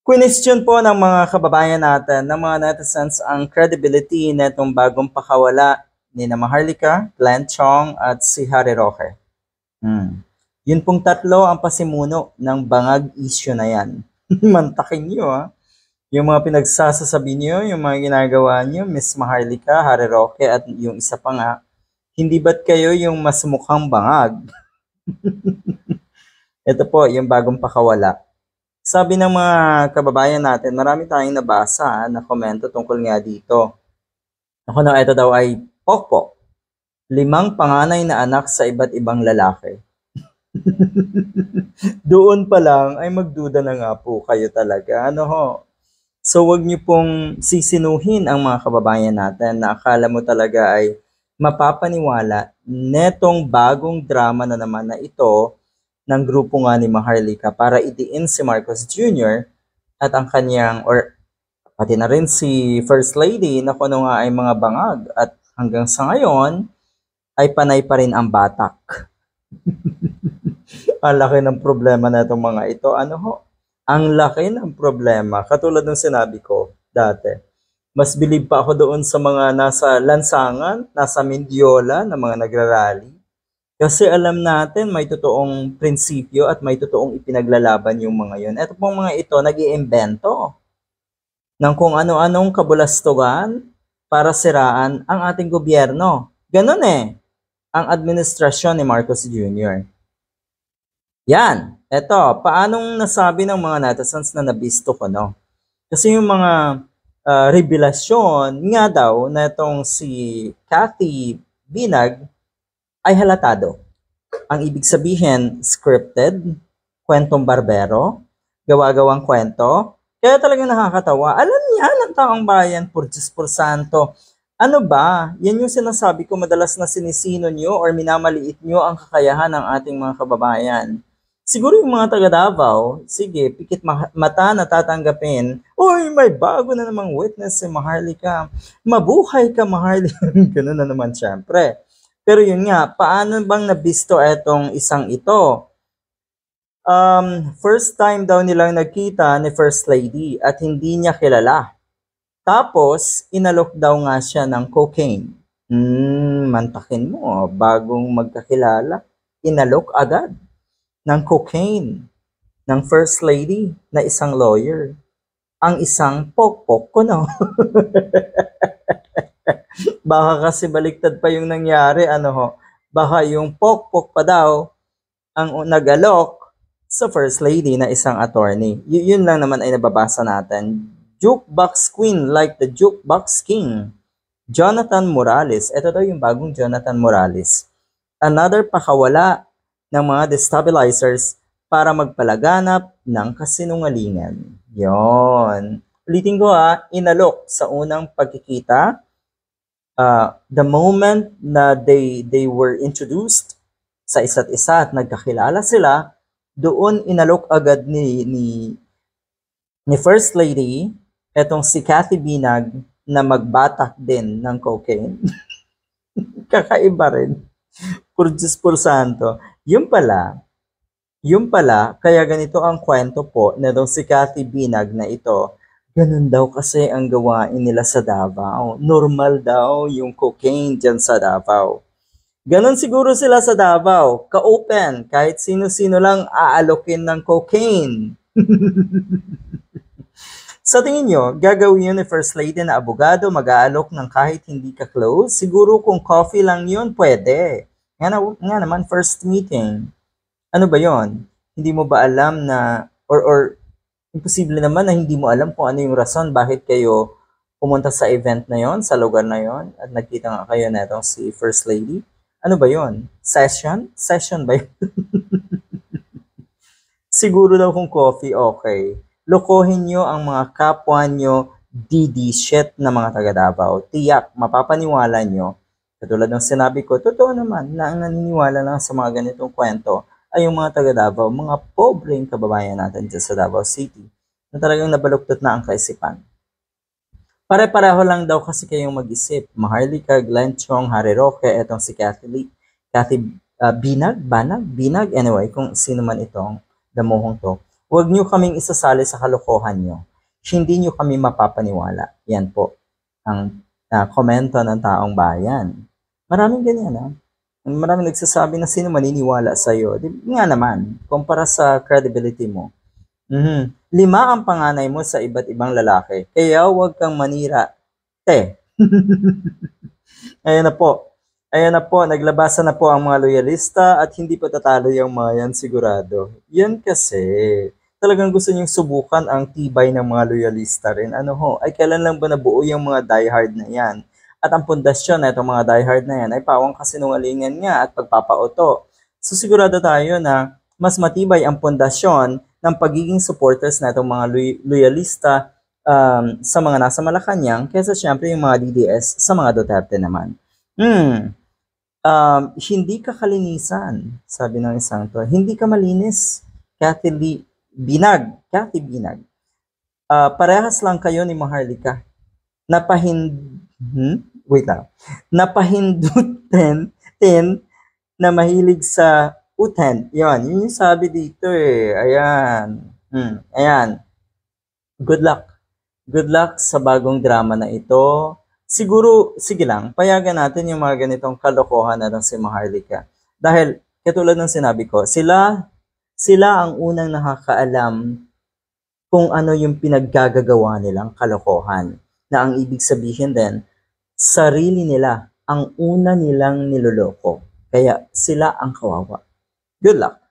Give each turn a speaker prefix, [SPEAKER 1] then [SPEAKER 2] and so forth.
[SPEAKER 1] Question po ng mga kababayan natin, ng mga netizens, ang credibility netong bagong pakawala ni na Maharlika, Glenn Chong at si Harry Roque. Yun pong tatlo ang pasimuno ng bangag issue na yan. Mantakin nyo Yung mga pinagsasasabi nyo, yung mga ginagawa nyo, Miss Maharlika, Harry Roque at yung isa pa nga, hindi ba't kayo yung mas mukhang bangag? Ito po, yung bagong pakawala. Sabi ng mga kababayan natin, marami tayong nabasa na komento tungkol nga dito. Ako na ito daw ay pokpok. 5 panganay na anak sa iba't ibang lalaki. Doon pa lang ay magduda na nga po kayo talaga. So wag niyo pong sisinuhin ang mga kababayan natin na akala mo talaga ay mapapaniwala netong bagong drama na naman na ito ng grupo nga ni Maharlika para idiin si Marcos Jr. at ang kanyang, or pati na rin si First Lady na kuno nga ay mga bangag at hanggang sa ngayon ay panay pa rin ang batak. Ang laki ng problema na itong mga ito. Ang laki ng problema. Katulad ng sinabi ko dati, mas bilib pa ako doon sa mga nasa lansangan, nasa Mendiola na mga nagrarally. Kasi alam natin may totoong prinsipyo at may totoong ipinaglalaban yung mga yun. Ito pong mga ito nag-iimbento ng kung ano-anong kabulastugan para siraan ang ating gobyerno. Ganon ang administrasyon ni Marcos Jr. Yan, eto, paanong nasabi ng mga netizens na nabisto ko, Kasi yung mga revelasyon nga daw na itong si Cathy Binag ay halatado. Ang ibig sabihin, scripted, kwentong barbero, gawa-gawang kwento. Kaya talagang nakakatawa. Alam niya ng taong bayan, por Diyos por Santo. Ano ba? Yan yung sinasabi ko madalas na sinisino nyo or minamaliit nyo ang kakayahan ng ating mga kababayan. Siguro yung mga taga Davao, sige, pikit mata na tatanggapin, oy, may bago na namang witness si Maharlika. Mabuhay ka, Maharlika. Ganun na naman syempre. Pero yun nga, paano bang nabisto etong isang ito? First time daw nilang nagkita ni First Lady at hindi niya kilala. Tapos, inalok daw nga siya ng cocaine. Mantakin mo, bagong magkakilala, inalok agad ng cocaine ng First Lady na isang lawyer. Ang isang pokpok ko, Baka kasi baliktad pa yung nangyari, Baka yung pokpok pa daw ang nag-alok sa First Lady na isang attorney. Yun lang naman ay nababasa natin. Jukebox Queen like the Jukebox King. Jonathan Morales. Ito daw yung bagong Jonathan Morales. Another pakawala ng mga destabilizers para magpalaganap ng kasinungalingan. Yon. Ulitin ko inalok sa unang pagkikita. The moment na they were introduced sa isa't isa at nagkakilala sila, doon inalok agad ni First Lady etong si Cathy Binag na magbatak din ng cocaine. Kakaiba rin. Por Diyos por Santo. Yung pala, kaya ganito ang kwento po na si Cathy Binag na ito. Ganun daw kasi ang gawain nila sa Davao. Normal daw yung cocaine dyan sa Davao. Ganun siguro sila sa Davao. Ka-open. Kahit sino-sino lang aalokin ng cocaine. Sa tingin nyo, gagawin yun ni First Lady na abogado, mag-aalok ng kahit hindi ka close? Siguro kung coffee lang yun, pwede. Nga naman, first meeting. Ano ba yon? Hindi mo ba alam na, or imposible naman na hindi mo alam kung ano yung rason bakit kayo pumunta sa event na yon, sa lugar na yon, at nagkita nga kayo na itong si First Lady. Ano ba yon? Session? Session ba yun? Siguro daw kung coffee, okay. Lokohin nyo ang mga kapwa nyo, shit na mga taga Davao. Tiyak, mapapaniwala nyo. Katulad ng sinabi ko, totoo naman na ang naniniwala lang sa mga ganitong kwento ay yung mga taga Davao, mga pobreng kababayan natin dyan sa Davao City, na talagang nabaluktot na ang kaisipan. Pare-pareho lang daw kasi kayong mag-isip. Maharlika, Glenn Chong, Harry Roque, etong si Cathy Binag, anyway, kung sino man itong damuhong to. Huwag nyo kaming isasali sa kalokohan nyo. Hindi nyo kami mapapaniwala. Yan po ang komento ng taong bayan. Maraming ganyan, ha? Maraming nagsasabi na sino maniniwala sa'yo. Di nga naman, kumpara sa credibility mo. 5 ang panganay mo sa iba't ibang lalaki. Kaya huwag kang manira. Ayan na po. Ayan na po, naglabasan na po ang mga loyalista at hindi pa tatalo yung mga yan sigurado. Yan kasi, talagang gusto niyong subukan ang tibay ng mga loyalista rin. Ano ho, ay kailan lang ba nabuo yung mga diehard na yan? At ang pundasyon na itong mga diehard na yan ay pawang kasinungalingan nga at pagpapauto. So sigurado tayo na mas matibay ang pundasyon ng pagiging supporters na itong mga loyalista sa mga nasa Malacanang kaysa syempre yung mga DDS sa mga Duterte naman. Hindi ka kalinisan, sabi ng isang to. Hindi ka malinis. Kathy Binag. Parehas lang kayo ni Maharlika. Napahindutin na mahilig sa uten. Yun yung sabi dito eh. Ayan. Ayan. Good luck. Good luck sa bagong drama na ito. Siguro, sige lang, payagan natin yung mga ganitong kalokohan na lang si Maharlika. Dahil, katulad ng sinabi ko, sila ang unang nakakaalam kung ano yung pinaggagawa nilang kalokohan. Na ang ibig sabihin din, sarili nila ang una nilang niloloko. Kaya sila ang kawawa. Good luck.